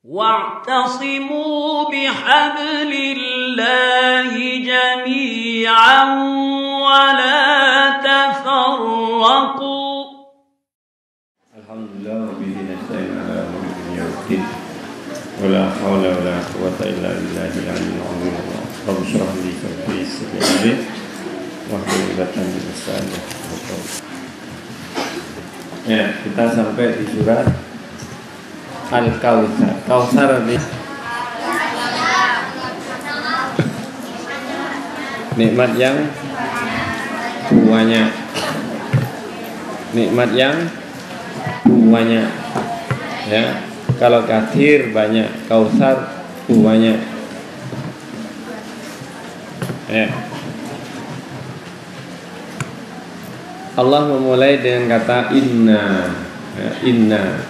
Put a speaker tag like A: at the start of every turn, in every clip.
A: واعتصموا بحبل الله جميعا ولا تفرقوا.
B: Alhamdulillah wa bihi nasta'in ala umuri dunya waddin. Wala hawla wala quwwata illa billahil aliyyil azim. Rabbi shrah li sadri yassir li amri wahlul 'uqdatam min lisani yafqahu qawli. Ya, kita sampai di surat Al-Kautsar. Kautsar ini nikmat yang banyak. Nikmat yang banyak. Ya, kalau kathir banyak, kautsar banyak. Ya. Allah memulai dengan kata inna. Ya, inna.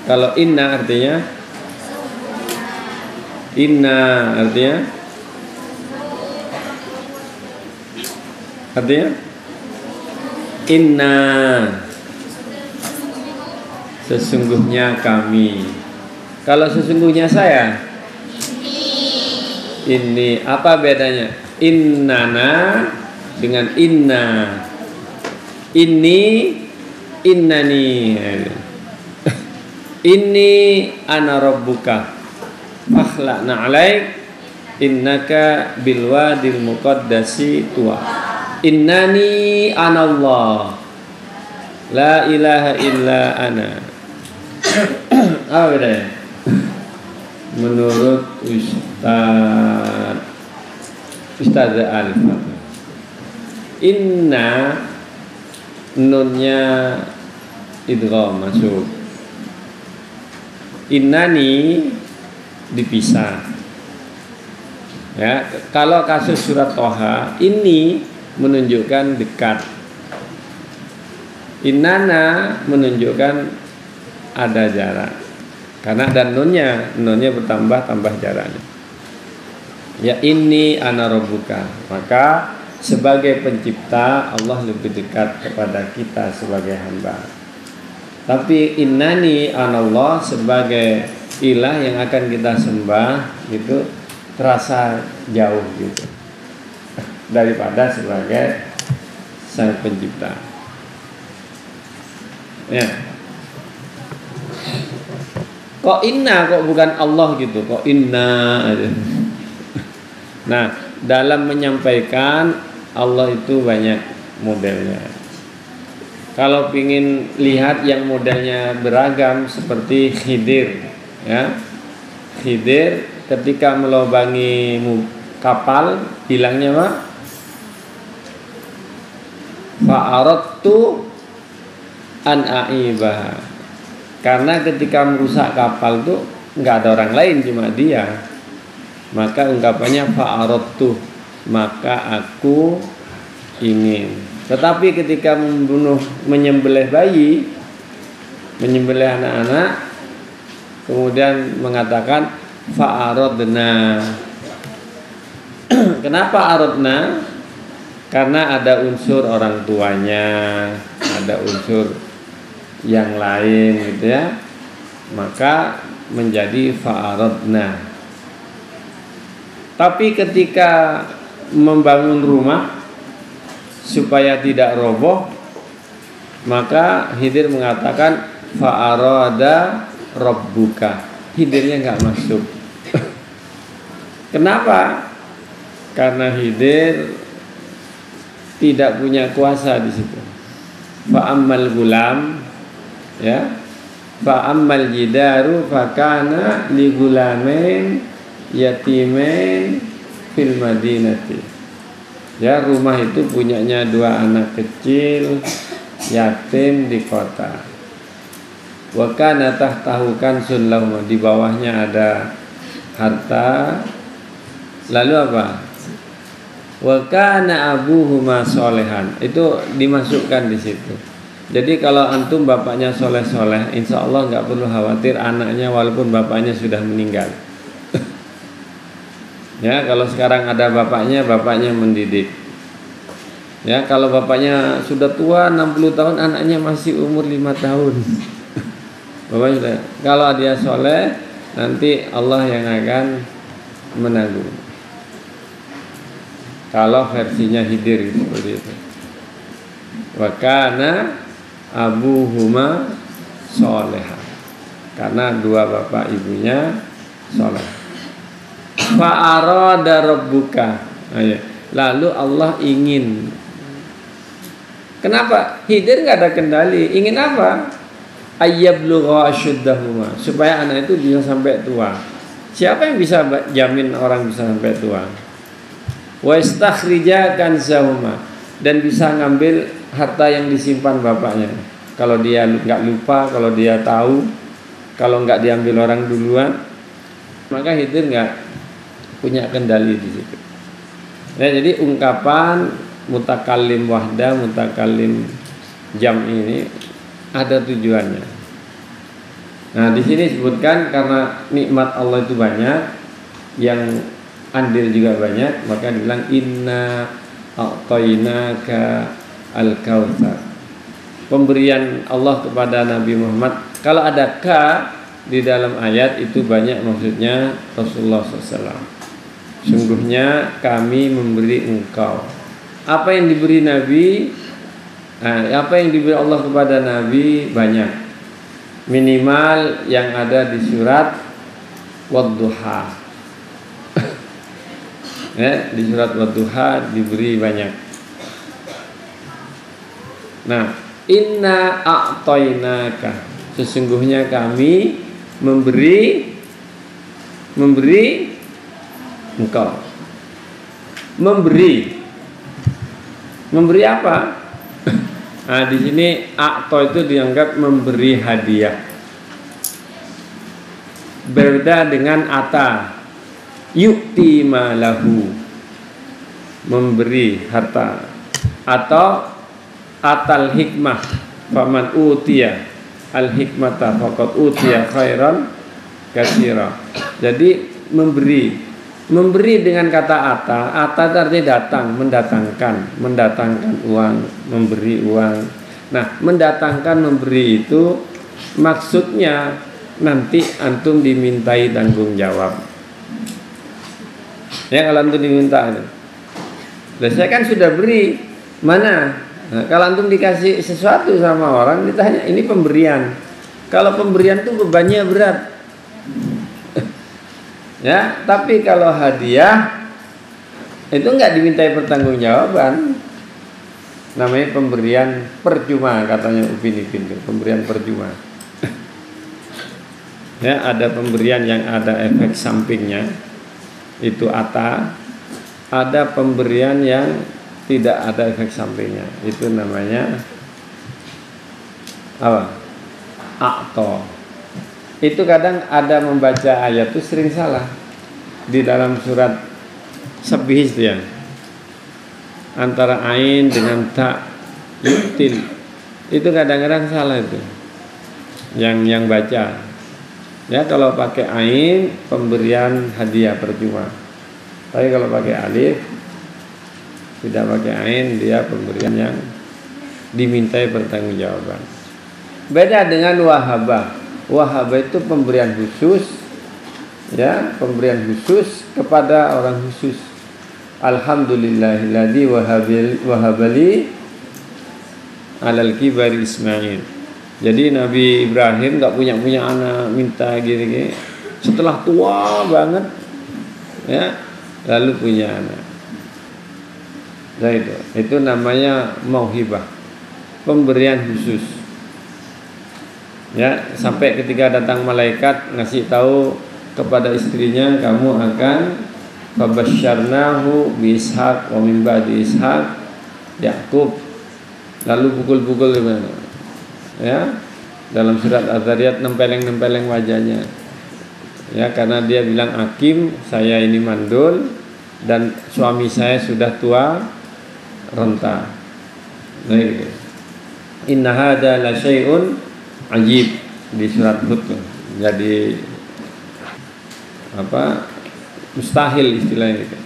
B: Kalau inna artinya inna sesungguhnya kami. Kalau sesungguhnya saya ini apa bedanya? Innana dengan inna. Innani. Inni ana rabbuka fakhla'na 'alaik innaka bilwadil muqaddasi tuwa. Innani anallah la ilaha illa ana. Apa bedanya? Menurut Ustaz Al-Fatih, inna nunnya idgham masuk, innani dipisah. Ya, kalau kasus surat Toha ini menunjukkan dekat, innana menunjukkan ada jarak. Karena ada nunnya bertambah jaraknya. Ya ini ana rabbuka. Maka sebagai pencipta Allah lebih dekat kepada kita sebagai hamba. Tapi innani anallah sebagai ilah yang akan kita sembah itu terasa jauh gitu daripada sebagai sang pencipta. Ya. Kok inna kok bukan Allah gitu? Kok inna aja. Nah, dalam menyampaikan Allah itu banyak modelnya. Kalau ingin lihat yang modelnya beragam seperti Khidir, ya. Khidir ketika melobangi kapal bilangnya apa? Fa'aradtu an a'ibah. Karena ketika merusak kapal itu nggak ada orang lain, cuma dia. Maka ungkapannya fa'aradtu, maka aku ingin. Tetapi ketika menyembelih bayi, menyembelih anak-anak, kemudian mengatakan fa'aradna. Kenapa aradna? Karena ada unsur orang tuanya, ada unsur yang lain gitu ya. Maka menjadi fa'aradna. Tapi ketika membangun rumah supaya tidak roboh, maka Khidir mengatakan fa'arada rabbuka. Khidirnya enggak masuk. Kenapa? Karena Khidir tidak punya kuasa di situ. Fa'ammal gulam, ya, fa'ammal jidaru fakana li gulamain yatimain fil madinati. Ya, rumah itu punyanya dua anak kecil yatim di kota. Wa kana tahtahu kansun lahum, di bawahnya ada harta. Lalu apa? Wa kana abuhuma solehan, itu dimasukkan di situ. Jadi kalau antum bapaknya soleh-soleh, insya Allah nggak perlu khawatir anaknya walaupun bapaknya sudah meninggal. Ya, kalau sekarang ada bapaknya mendidik. Ya, kalau bapaknya sudah tua 60 tahun, anaknya masih umur 5 tahun. Bapaknya kalau dia soleh, nanti Allah yang akan menanggung. Kalau versinya Khidir seperti itu. Wa kana abuhuma soleha, karena dua bapak ibunya soleh. Fa arada rabbuka, lalu Allah ingin. Kenapa? Khidir nggak ada kendali. Ingin apa? Ayyablugha ashuddahuma, supaya anak itu bisa sampai tua. Siapa yang bisa jamin orang bisa sampai tua? Wa istakhrija kanzahuma, dan bisa ngambil harta yang disimpan bapaknya. Kalau dia nggak lupa, kalau dia tahu, kalau nggak diambil orang duluan, maka Khidir nggak punya kendali di situ. Ya, jadi ungkapan mutakallim wahda, mutakallim jam ini ada tujuannya. Nah, di sini disebutkan karena nikmat Allah itu banyak, yang andil juga banyak, maka dibilang inna a'tainaka al-kautsar. Pemberian Allah kepada Nabi Muhammad, kalau ada ka di dalam ayat itu banyak maksudnya Rasulullah SAW. Sungguhnya kami memberi engkau. Apa yang diberi Nabi, apa yang diberi Allah kepada Nabi banyak. Minimal yang ada di surat Wadduha. Ya, di surat Wadduha diberi banyak. Nah, inna a'tainaka, sesungguhnya kami memberi engkau. Memberi apa? Nah, di sini a'ta itu dianggap memberi hadiah. Berbeda dengan ata, yu'ti malahu, memberi harta, atau atal hikmah, faman utiya al hikmata faqad utiya khairan katsira. Jadi memberi dengan kata ata artinya datang, mendatangkan uang, memberi uang. Nah, mendatangkan memberi itu maksudnya nanti antum dimintai tanggung jawab. Ya, kalau antum diminta, saya kan sudah beri, mana? Nah, kalau antum dikasih sesuatu sama orang, ditanya, ini pemberian. Kalau pemberian itu bebannya berat. Ya, tapi kalau hadiah itu enggak dimintai pertanggungjawaban. Namanya pemberian percuma, katanya Upin Ipin, pemberian percuma. Ya, ada pemberian yang ada efek sampingnya, itu ata. Ada pemberian yang tidak ada efek sampingnya, itu namanya apa? A'ta. Itu kadang ada membaca ayat itu sering salah. Di dalam surat Sabih itu ya, antara ain dengan ta, yutil, itu kadang-kadang salah itu. Yang baca. Ya, kalau pakai ain pemberian hadiah percuma. Tapi kalau pakai alif, tidak pakai ain, dia pemberian yang dimintai pertanggungjawaban. Beda dengan wahabah. Wahabah itu pemberian khusus, ya, pemberian khusus kepada orang khusus. Alhamdulillahilladzi wahabali alal kibari Ismail. Jadi Nabi Ibrahim nggak punya anak, minta gini. Setelah tua banget, ya, lalu punya anak. Nah, itu namanya mauhibah, pemberian khusus. Ya, sampai ketika datang malaikat ngasih tahu kepada istrinya, kamu akan fabasyarnahu bi Ishaq wa min ba'di Ishaq Yakub. Lalu pukul-pukul gimana? Ya, dalam surat Az-Zariyat nempeleng wajahnya. Ya, karena dia bilang, Hakim, saya ini mandul dan suami saya sudah tua renta. Nah, gitu. Inna hadza la syai'un ajib di surat Hud. Jadi apa? Mustahil istilahnya gitu.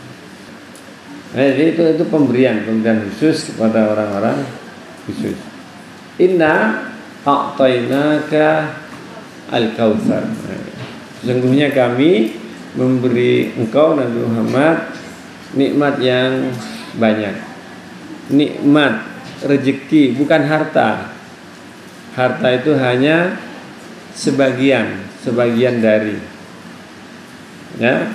B: Nah, jadi itu pemberian khusus kepada orang-orang khusus. Inna a'tainaka Al-Kautsar. Sesungguhnya kami memberi engkau Nabi Muhammad nikmat yang banyak. Nikmat rezeki, bukan harta. Harta itu hanya sebagian dari. Ya.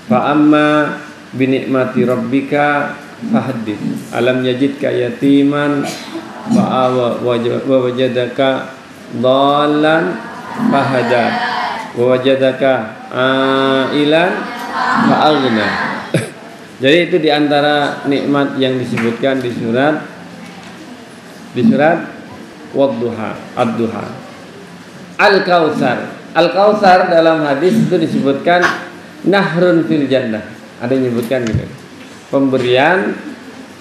B: Fa amma bi nikmati rabbika fahaddits. Alam yajidka yatiman wa wajadaka dhallan fahada wa wajadaka ailan fa aghna. Jadi itu diantara nikmat yang disebutkan di surat Wadduha, Ad-Duha. Al-Kautsar. Al-Kautsar dalam hadis itu disebutkan nahrun fil jannah. Ada yang menyebutkan gitu. Pemberian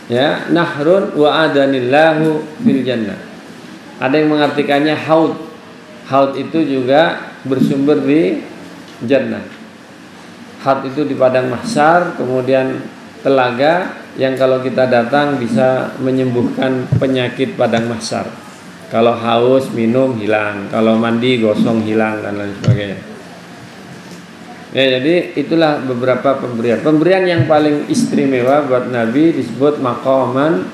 B: ya, nahrun wa adanillahu fil jannah. Ada yang mengartikannya haud. Haud itu juga bersumber di jannah. Haud itu di padang mahsyar, kemudian telaga yang kalau kita datang bisa menyembuhkan penyakit padang mahsyar. Kalau haus minum hilang, kalau mandi gosong hilang dan lain sebagainya. Ya, jadi itulah beberapa pemberian. Pemberian yang paling istimewa buat Nabi disebut maqaman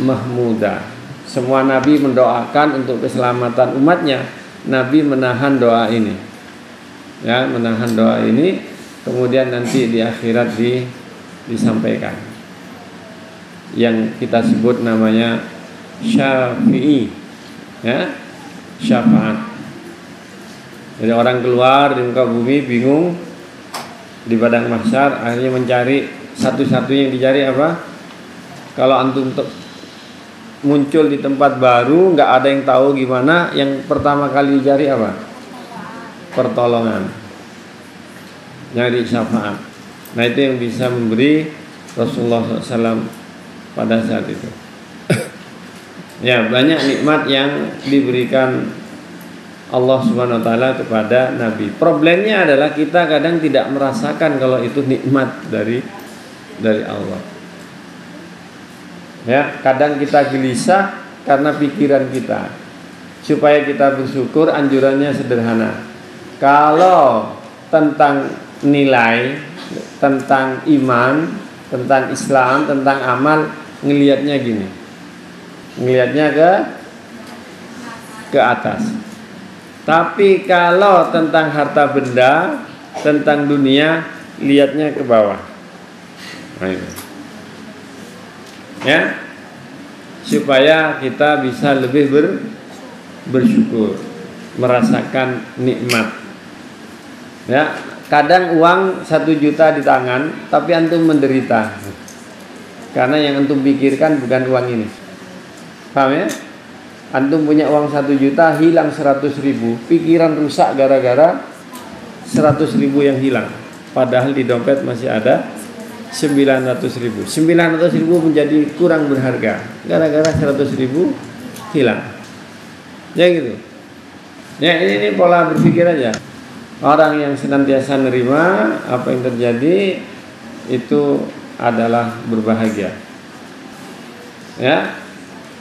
B: mahmuda. Semua Nabi mendoakan untuk keselamatan umatnya. Nabi menahan doa ini. Ya, menahan doa ini, kemudian nanti di akhirat disampaikan. Yang kita sebut namanya syafi'i. Ya, syafaat. Jadi orang keluar di muka bumi bingung di padang mahsyar, akhirnya mencari satu-satunya yang dicari apa? Kalau antum muncul di tempat baru, nggak ada yang tahu gimana, yang pertama kali dicari apa? Pertolongan. Nyari syafaat. Nah, itu yang bisa memberi Rasulullah SAW pada saat itu. Ya, banyak nikmat yang diberikan Allah Subhanahu wa taala kepada Nabi. Problemnya adalah kita kadang tidak merasakan kalau itu nikmat dari Allah. Ya, kadang kita gelisah karena pikiran kita. Supaya kita bersyukur, anjurannya sederhana. Kalau tentang nilai, tentang iman, tentang Islam, tentang amal, ngelihatnya gini. Ngelihatnya ke atas. Tapi kalau tentang harta benda, tentang dunia, lihatnya ke bawah. Nah, itu. Ya, supaya kita bisa lebih bersyukur, merasakan nikmat. Ya, kadang uang 1 juta di tangan, tapi antum menderita, karena yang antum pikirkan bukan uang ini. Paham ya? Antum punya uang 1 juta, hilang 100.000, pikiran rusak gara-gara 100.000 yang hilang. Padahal di dompet masih ada 900.000. 900.000 menjadi kurang berharga gara-gara 100.000 hilang. Ya gitu. Ya, ini pola berpikir aja. Orang yang senantiasa nerima apa yang terjadi itu adalah berbahagia. Ya.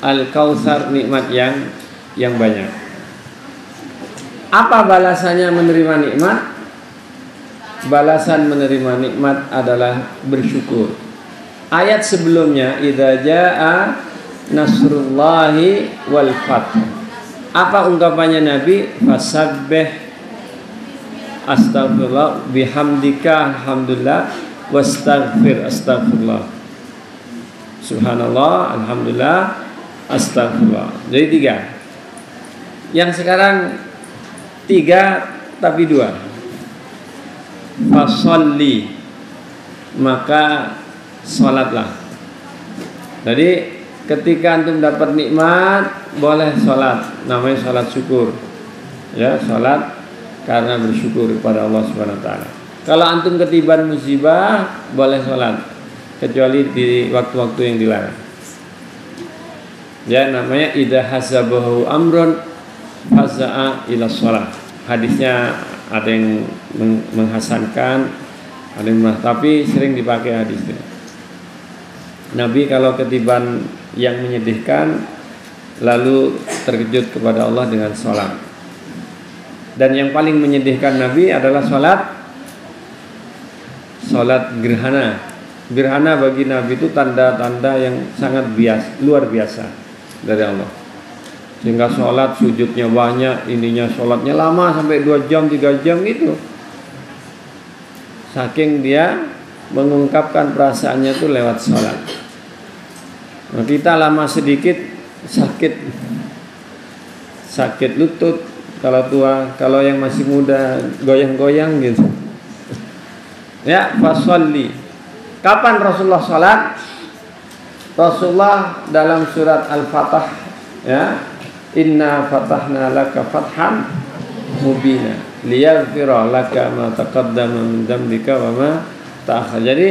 B: Al-Kautsar, nikmat yang banyak. Apa balasannya menerima nikmat? Balasan menerima nikmat adalah bersyukur. Ayat sebelumnya, idza jaa nasrullahi wal fath. Apa ungkapannya Nabi? Fasabbih astaghfirullah bihamdika alhamdulillah wastaghfir astaghfirullah. Subhanallah, alhamdulillah, astagfirullah. Jadi 3. Yang sekarang 3 tapi 2. Fasolli, maka sholatlah. Jadi ketika antum dapat nikmat, boleh sholat. Namanya sholat syukur. Ya, sholat karena bersyukur kepada Allah Subhanahu wa taala. Kalau antum ketiban musibah, boleh sholat, kecuali di waktu-waktu yang dilarang. Ya, namanya idza hasabahu amrun faza'a ila shalah. Hadisnya ada yang menghasankan, ada yang tapi sering dipakai hadisnya. Nabi kalau ketiban yang menyedihkan lalu terkejut kepada Allah dengan salat. Dan yang paling menyedihkan Nabi adalah sholat gerhana. Gerhana bagi Nabi itu tanda-tanda yang sangat luar biasa dari Allah. Sehingga sholat sujudnya banyak, ininya sholatnya lama sampai 2 jam 3 jam gitu. Saking dia mengungkapkan perasaannya itu lewat sholat. Nah, kita lama sedikit sakit lutut kalau tua, kalau yang masih muda goyang-goyang gitu. Ya, fasolli. Kapan Rasulullah sholat? Rasulullah dalam surat Al-Fatah, ya, inna fatahna laka fathan mubina liyaghfira laka ma taqaddama min dzambika wa ma ta'akhkhar. Jadi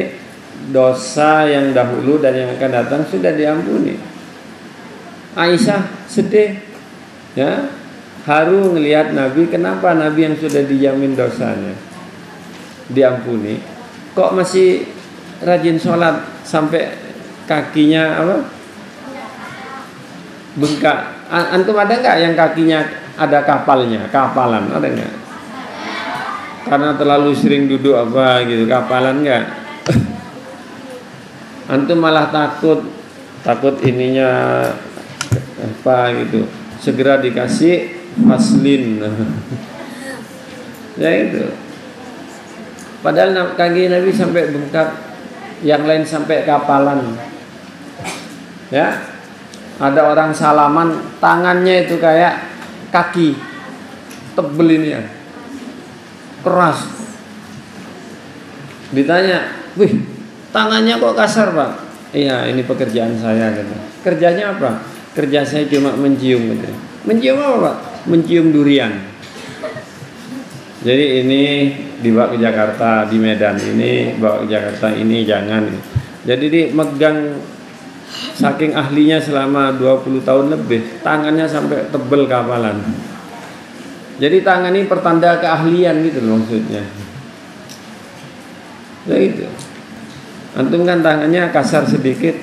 B: dosa yang dahulu dan yang akan datang sudah diampuni. Aisyah sedih, ya, haru ngelihat Nabi. Kenapa Nabi yang sudah dijamin dosanya diampuni kok masih rajin sholat sampai kakinya bengkak? Antum ada nggak yang kakinya ada kapalan ada nggak? Karena terlalu sering duduk gitu, kapalan nggak? Antum malah takut ininya gitu, segera dikasih vaselin. Ya itu. Padahal kaki Nabi sampai bengkak, yang lain sampai kapalan. Ya, ada orang salaman tangannya itu kayak kaki tebel ini ya, keras. Ditanya, wih, tangannya kok kasar Pak? Iya, ini pekerjaan saya gitu. Kerjanya apa? Kerja saya cuma mencium gitu. Mencium apa Pak? Mencium durian. Jadi ini dibawa ke Jakarta, di Medan ini bawa ke Jakarta, ini jangan. Jadi dia megang saking ahlinya selama 20 tahun lebih, tangannya sampai tebel kapalan. Jadi tangan ini pertanda keahlian gitu loh maksudnya. Ya itu. Antum kan tangannya kasar sedikit,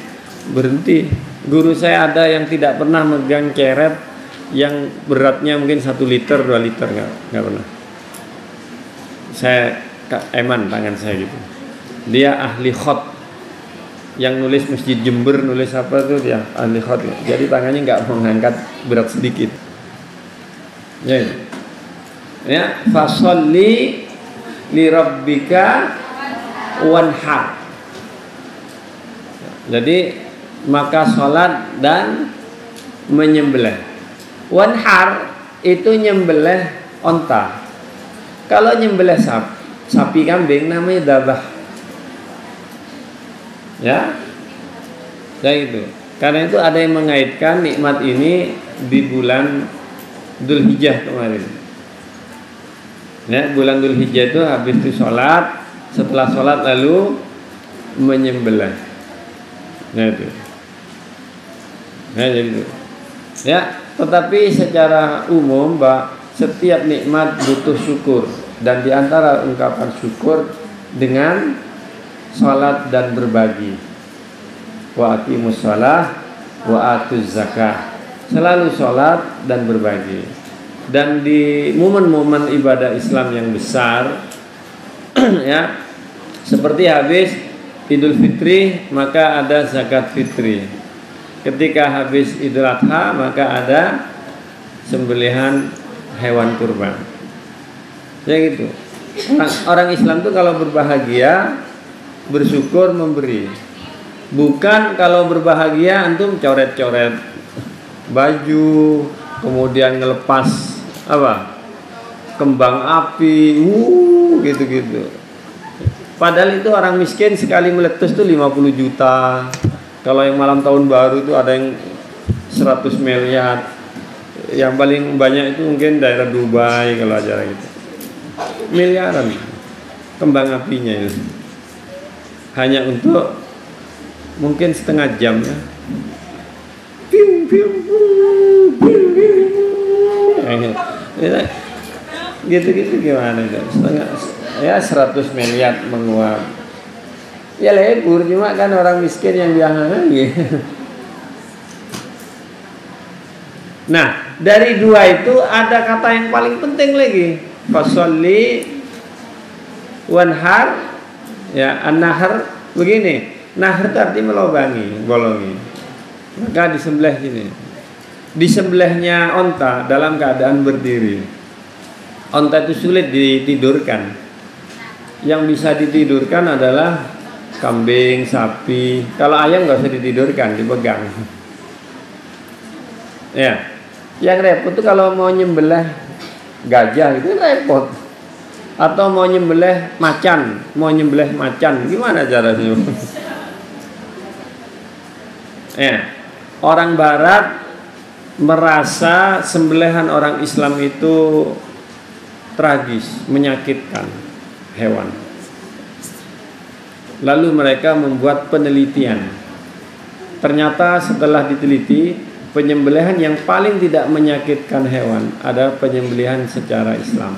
B: berhenti. Guru saya ada yang tidak pernah megang ceret yang beratnya mungkin 1 liter 2 liter, nggak pernah. Saya eman tangan saya gitu. Dia ahli khot, yang nulis Masjid Jember, nulis apa tuh dia ahli khot. Jadi tangannya nggak mengangkat berat sedikit. Ya, fasolli li rabbika wanhar. Jadi maka sholat dan menyembelih. Wanhar itu nyembelih onta. Kalau nyembelih sapi kambing namanya dabah. Ya, itu. Karena itu ada yang mengaitkan nikmat ini di bulan Dzulhijjah kemarin. Ya, bulan Dzulhijjah itu habis itu sholat, setelah sholat lalu menyembelih. Nah itu. Nah jadi itu. Ya, tetapi secara umum, Mbak, setiap nikmat butuh syukur, dan diantara ungkapan syukur dengan sholat dan berbagi. Wa aqimus shalah wa atuz zakah. Selalu sholat dan berbagi. Dan di momen-momen ibadah Islam yang besar, ya, seperti habis Idul Fitri maka ada zakat fitri. Ketika habis Idul Adha maka ada sembelihan hewan kurban. Ya gitu. Orang Islam tuh kalau berbahagia bersyukur memberi. Bukan kalau berbahagia antum coret-coret baju, kemudian ngelepas kembang api, gitu-gitu. Padahal itu orang miskin sekali meletus tuh 50 juta. Kalau yang malam tahun baru itu ada yang 100 miliar. Yang paling banyak itu mungkin daerah Dubai kalau acara gitu. Miliaran kembang apinya itu. Hanya untuk mungkin setengah jam ya. Gitu-gitu gimana itu? Setengah ya 100 miliar menguap. Ya lebur, cuma kan orang miskin yang biasa gitu.
C: Nah, dari dua itu ada kata yang paling penting lagi. Fasolli wanhar, ya, an-nahar begini. Nahar itu artinya melobangi, bolongi. Maka disembelih sini. Disembelihnya onta dalam keadaan berdiri. Onta itu sulit ditidurkan. Yang bisa ditidurkan adalah kambing, sapi. Kalau ayam nggak usah ditidurkan, dipegang. Ya, yang repot tuh kalau mau nyembelih gajah itu repot. Atau mau nyembelih macan, gimana caranya? Ya, orang Barat merasa sembelihan orang Islam itu tragis, menyakitkan hewan. Lalu mereka membuat penelitian. Ternyata setelah diteliti, penyembelihan yang paling tidak menyakitkan hewan ada penyembelihan secara Islam.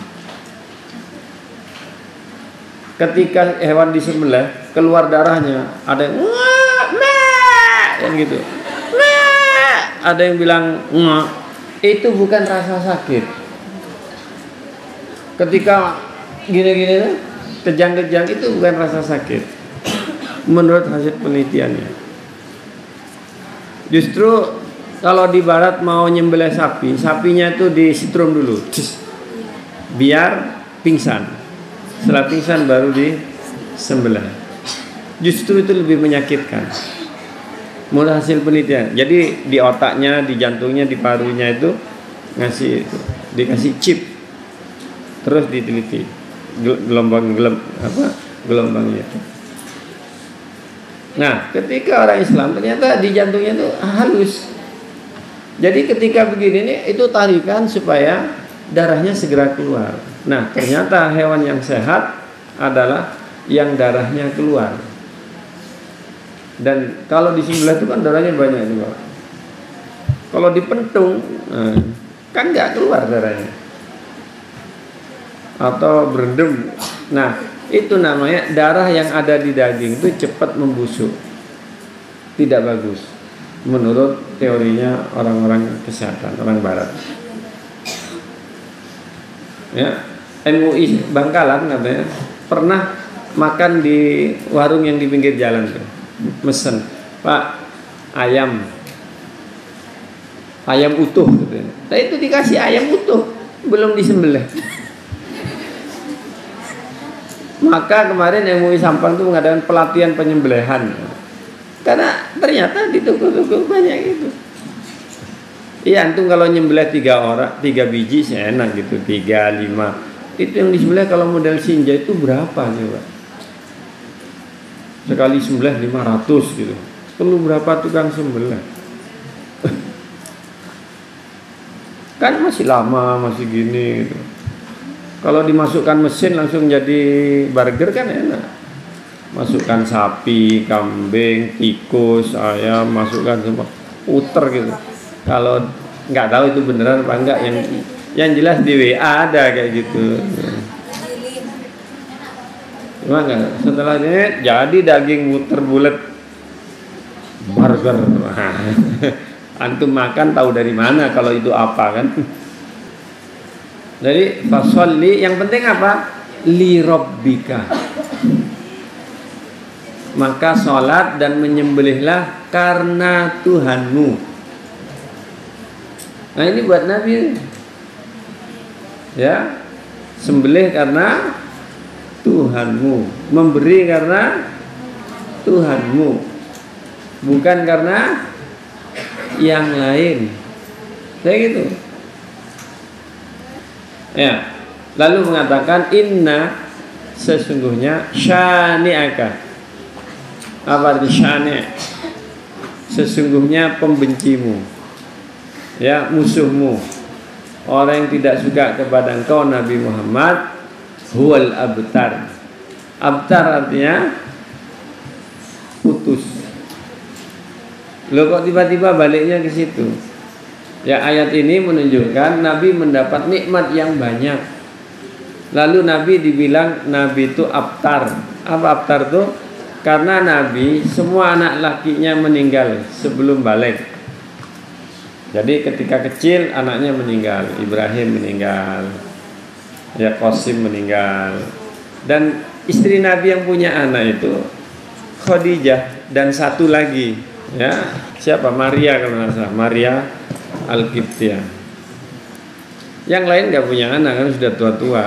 C: Ketika hewan disembelih, keluar darahnya, ada yang gitu. Ada yang bilang itu bukan rasa sakit. Ketika gini-gini kejang-kejang itu bukan rasa sakit. Menurut hasil penelitiannya. Justru kalau di Barat mau nyembelih sapi, sapinya itu disetrum dulu, biar pingsan. Setelah pingsan baru disembelih. Justru itu lebih menyakitkan. Menurut hasil penelitian. Jadi di otaknya, di jantungnya, di parunya itu dikasih chip, terus diteliti gelombangnya. Nah, ketika orang Islam ternyata di jantungnya itu halus. Jadi ketika begini nih, itu tarikan supaya darahnya segera keluar. Nah, ternyata hewan yang sehat adalah yang darahnya keluar. Dan kalau disembelih itu kan darahnya banyak juga. Kalau dipentung, kan nggak keluar darahnya. Atau berendam. Nah, itu namanya darah yang ada di daging itu cepat membusuk. Tidak bagus. Menurut teorinya orang-orang kesehatan, orang Barat. Ya, MUI Bangkalan katanya pernah makan di warung yang di pinggir jalan tuh. Mesen, Pak, ayam utuh gitu. Nah, itu dikasih ayam utuh, belum disembelih. Maka kemarin MUI Sampang itu mengadakan pelatihan penyembelihan. Karena ternyata di toko-toko banyak itu. Iya, antum kalau nyembelih 3 biji sih enak gitu, 3, 5. Itu yang disembelih kalau model sinja itu berapa coba? Sekali sembelih 500 gitu. Perlu berapa tukang sembelih? Kan masih lama, masih gini gitu. Kalau dimasukkan mesin langsung jadi burger kan enak. Masukkan sapi, kambing, tikus, ayam, masukkan semua, puter gitu. Kalau nggak tahu itu beneran apa enggak, yang jelas di WA ada kayak gitu. Gimana? Setelah ini jadi daging muter bulat burger. Antum makan tahu dari mana kalau itu apa kan? Jadi fasolli yang penting apa? Li rabbika. Maka sholat dan menyembelihlah karena Tuhanmu. Nah, ini buat Nabi. Ya, sembelih karena Tuhanmu, memberi karena Tuhanmu, bukan karena yang lain. Kayak gitu. Ya, lalu mengatakan inna, sesungguhnya syani'aka. Apa arti syani'? Sesungguhnya pembencimu, ya, musuhmu, orang yang tidak suka kepada engkau Nabi Muhammad, huwal abtar. Abtar artinya putus. Loh, kok tiba-tiba baliknya ke situ? Ya, ayat ini menunjukkan Nabi mendapat nikmat yang banyak. Lalu Nabi dibilang Nabi itu abtar. Apa abtar itu? Karena Nabi semua anak lakinya meninggal sebelum balik. Jadi ketika kecil anaknya meninggal, Ibrahim meninggal, ya Qasim meninggal, dan istri Nabi yang punya anak itu Khadijah dan satu lagi, ya siapa? Maria kalau nggak salah, Maria Al-Qibtiyah. Yang lain nggak punya anak kan sudah tua-tua.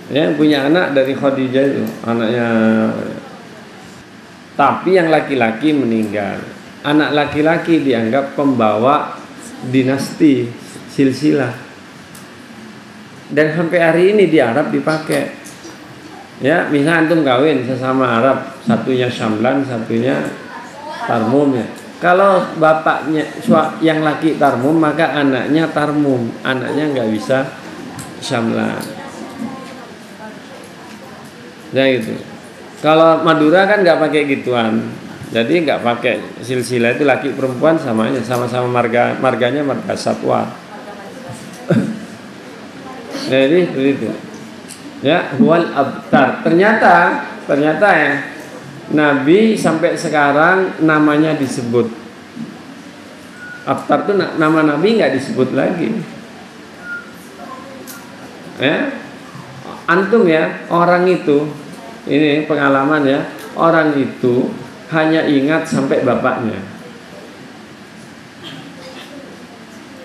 C: Ya, yang punya anak dari Khadijah itu anaknya, tapi yang laki-laki meninggal. Anak laki-laki dianggap pembawa dinasti silsilah. Dan sampai hari ini di Arab dipakai. Ya, misal antum kawin sesama Arab, satunya Syamlan, satunya Tarmum ya. Kalau bapaknya yang laki Tarmum, maka anaknya Tarmum, anaknya nggak bisa Syamlan. Ya gitu. Kalau Madura kan nggak pakai gituan. Jadi nggak pakai silsilah, itu laki perempuan samanya, sama-sama marganya marga satwa. Jadi seperti itu. Ya, wal abtar. Ternyata ya Nabi sampai sekarang namanya disebut. Abtar itu nama Nabi nggak disebut lagi. Ya, antum ya, orang itu, ini pengalaman ya, orang itu hanya ingat sampai bapaknya.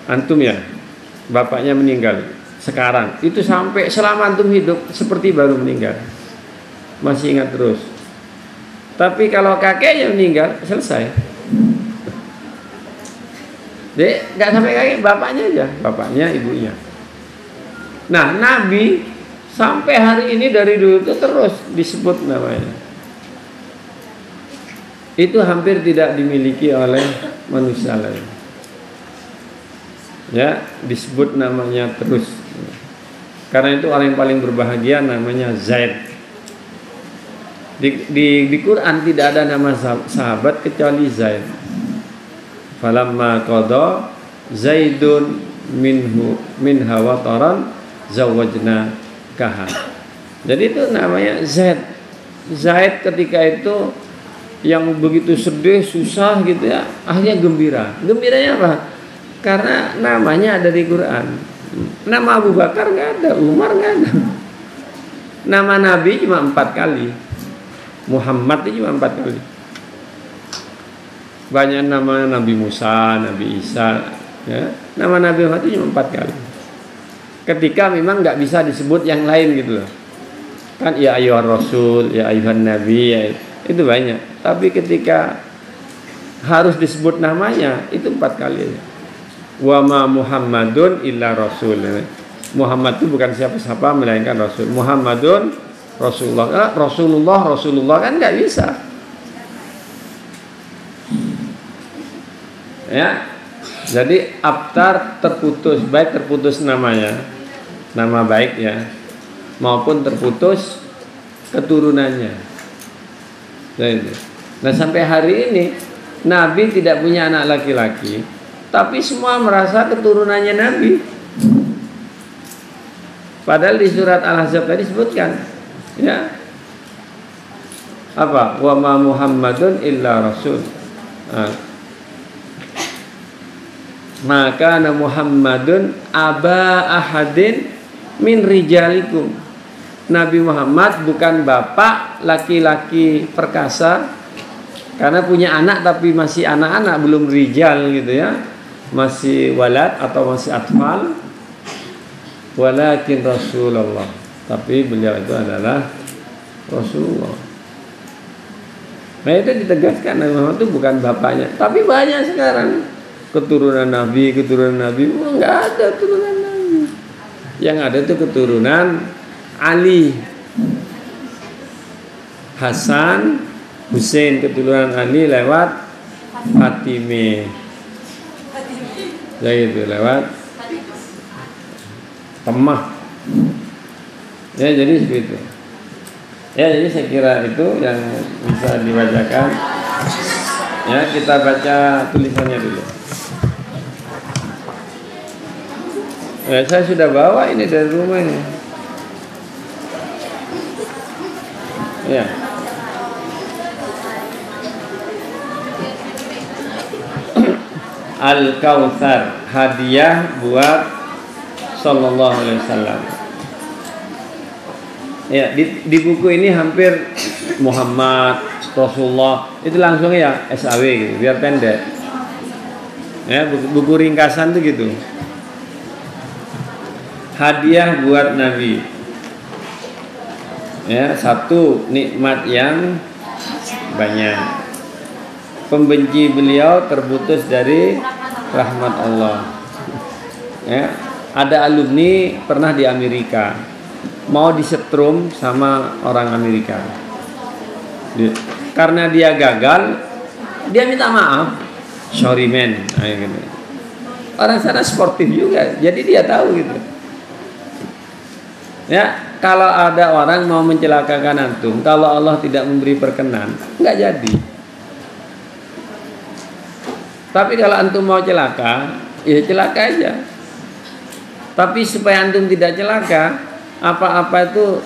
C: Antum ya, bapaknya meninggal sekarang, itu sampai selama antum hidup seperti baru meninggal, masih ingat terus. Tapi kalau kakeknya meninggal, selesai. Jadi nggak sampai kakek, bapaknya aja, bapaknya, ibunya. Nah, Nabi sampai hari ini dari dulu itu terus disebut namanya. Itu hampir tidak dimiliki oleh manusia lain. Ya, disebut namanya terus. Karena itu orang yang paling berbahagia namanya Zaid. Di Quran tidak ada nama sahabat kecuali Zaid. Falamma qada Zaidun minha wataran zawajna kaha. Jadi itu namanya Zaid. Zaid ketika itu yang begitu sedih, susah gitu ya, akhirnya gembira. Gembiranya apa? Karena namanya ada di Quran. Nama Abu Bakar nggak ada, Umar nggak ada. Nama Nabi cuma 4 kali. Muhammad itu cuma 4 kali. Banyak nama Nabi Musa, Nabi Isa, ya. Nama Nabi Muhammad itu cuma 4 kali. Ketika memang nggak bisa disebut yang lain gitu loh. Kan ya ayyuhar rasul, ya ayyuhan nabi, ya, itu banyak. Tapi ketika harus disebut namanya itu 4 kali. Wa ma Muhammadun illa rasul. Muhammad itu bukan siapa-siapa melainkan rasul. Muhammadun Rasulullah. Rasulullah kan nggak bisa. Ya. Jadi abtar terputus, baik terputus namanya, nama baik ya, maupun terputus keturunannya. Nah sampai hari ini Nabi tidak punya anak laki-laki, tapi semua merasa keturunannya Nabi. Padahal di surat Al-Ahzab tadi disebutkan, ya apa? Wa ma Muhammadun illa rasul. Maka Muhammadun aba ahadin min rijalikum. Nabi Muhammad bukan bapak laki-laki perkasa, karena punya anak tapi masih anak-anak, belum rijal gitu ya, masih walad atau masih atfal. Walakin Rasulullah, tapi beliau itu adalah Rasulullah. Nah itu ditegaskan, Nabi Muhammad itu bukan bapaknya. Tapi banyak sekarang keturunan Nabi, wah nggak ada keturunan Nabi. Yang ada itu keturunan Ali, Hasan, Hussein, keturunan Ali lewat Fatimah. Ya itu lewat Temah. Ya jadi seperti itu. Ya jadi saya kira itu yang bisa dibacakan. Ya kita baca tulisannya dulu. Ya, saya sudah bawa ini dari rumah ini. Ya. Al-Kautsar, hadiah buat sallallahu alaihi wasallam. Ya, di buku ini hampir Muhammad, Rasulullah, itu langsung ya SAW gitu, biar pendek. Ya, buku ringkasan tuh gitu. Hadiah buat Nabi. Ya, satu nikmat yang banyak. Pembenci beliau terputus dari rahmat Allah. Ya, ada alumni pernah di Amerika, mau disetrum sama orang Amerika. Karena dia gagal, dia minta maaf. Sorry man, gitu. Orang sana sportif juga, jadi dia tahu gitu. Ya, kalau ada orang mau mencelakakan antum, kalau Allah tidak memberi perkenan, nggak jadi. Tapi kalau antum mau celaka, ya celaka aja. Tapi supaya antum tidak celaka, apa-apa itu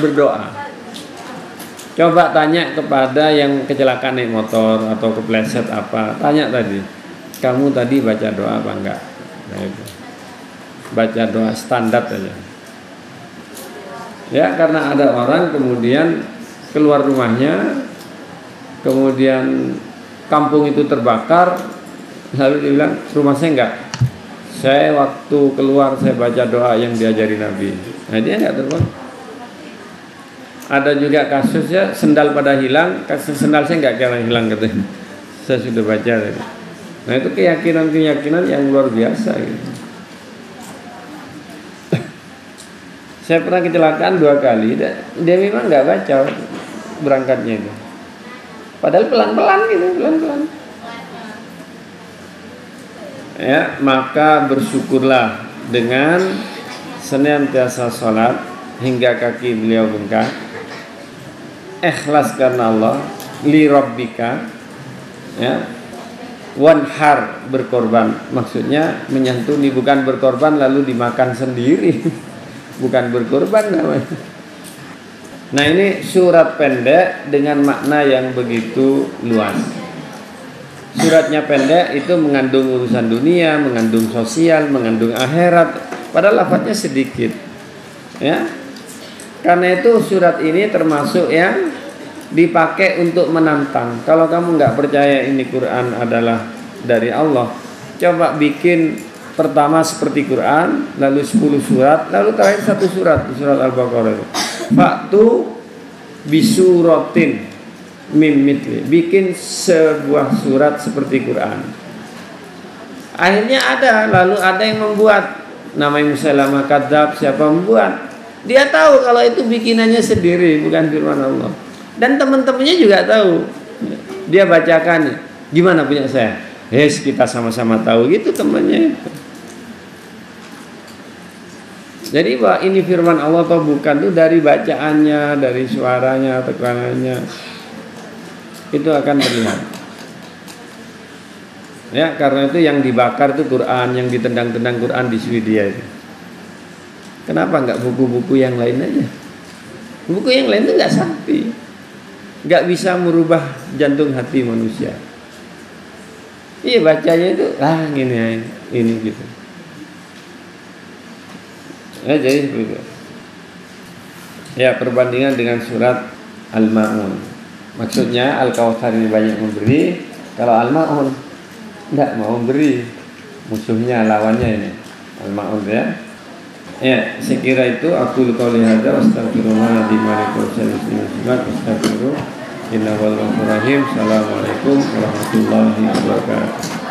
C: berdoa. Coba tanya kepada yang kecelakaan naik motor atau kepleset apa, tanya tadi, kamu tadi baca doa apa enggak? Nah, itu. Baca doa standar aja. Ya, karena ada orang kemudian keluar rumahnya, kemudian kampung itu terbakar, lalu dia bilang, rumah saya enggak. Saya waktu keluar saya baca doa yang diajari Nabi. Nah, dia enggak terbakar. Ada juga kasusnya sendal pada hilang, kasus sendal saya enggak kira hilang katanya. Saya sudah baca tadi. Nah, itu keyakinan yang luar biasa gitu. Saya pernah kecelakaan 2 kali, dia memang nggak baca berangkatnya itu. Padahal pelan-pelan gitu, pelan-pelan. Ya, maka bersyukurlah dengan senantiasa sholat hingga kaki beliau bengkak. Ikhlas karena Allah, li rabbika, ya. Wanhar, berkorban, maksudnya menyantuni, bukan berkorban lalu dimakan sendiri. Bukan berkorban namanya. Nah, ini surat pendek dengan makna yang begitu luas. Suratnya pendek itu mengandung urusan dunia, mengandung sosial, mengandung akhirat, padahal lafadznya sedikit. Ya. Karena itu surat ini termasuk yang dipakai untuk menantang. Kalau kamu nggak percaya ini Quran adalah dari Allah, coba bikin pertama seperti Quran, lalu 10 surat, lalu terakhir 1 surat di surat Al-Baqarah. Faktu bisuratin mim mitli, bikin sebuah surat seperti Quran. Akhirnya lalu ada yang membuat, namanya Musailamah Kadzab, siapa membuat? Dia tahu kalau itu bikinannya sendiri, bukan firman Allah. Dan teman-temannya juga tahu. Dia bacakan, gimana punya saya? Yes, kita sama-sama tahu gitu temannya itu. Jadi bahwa ini firman Allah atau bukan itu dari bacaannya, dari suaranya, tekanannya, itu akan terlihat. Ya, karena itu yang dibakar itu Quran, yang ditendang-tendang Quran di Swedia itu. Kenapa nggak buku-buku yang lain aja? Buku yang lain itu nggak sakti, nggak bisa merubah jantung hati manusia. Iya, bacanya itu ini gitu. Ya, jadi begitu. Ya, perbandingan dengan surat Al-Ma'un. Maksudnya Al-Kautsar ini banyak memberi, kalau Al-Ma'un enggak mau memberi. Musuhnya, lawannya ini Al-Ma'un ya. Ya, saya kira itu aku qouli hadza wa astaghfirullah li wa lakum Assalamualaikum warahmatullahi wabarakatuh.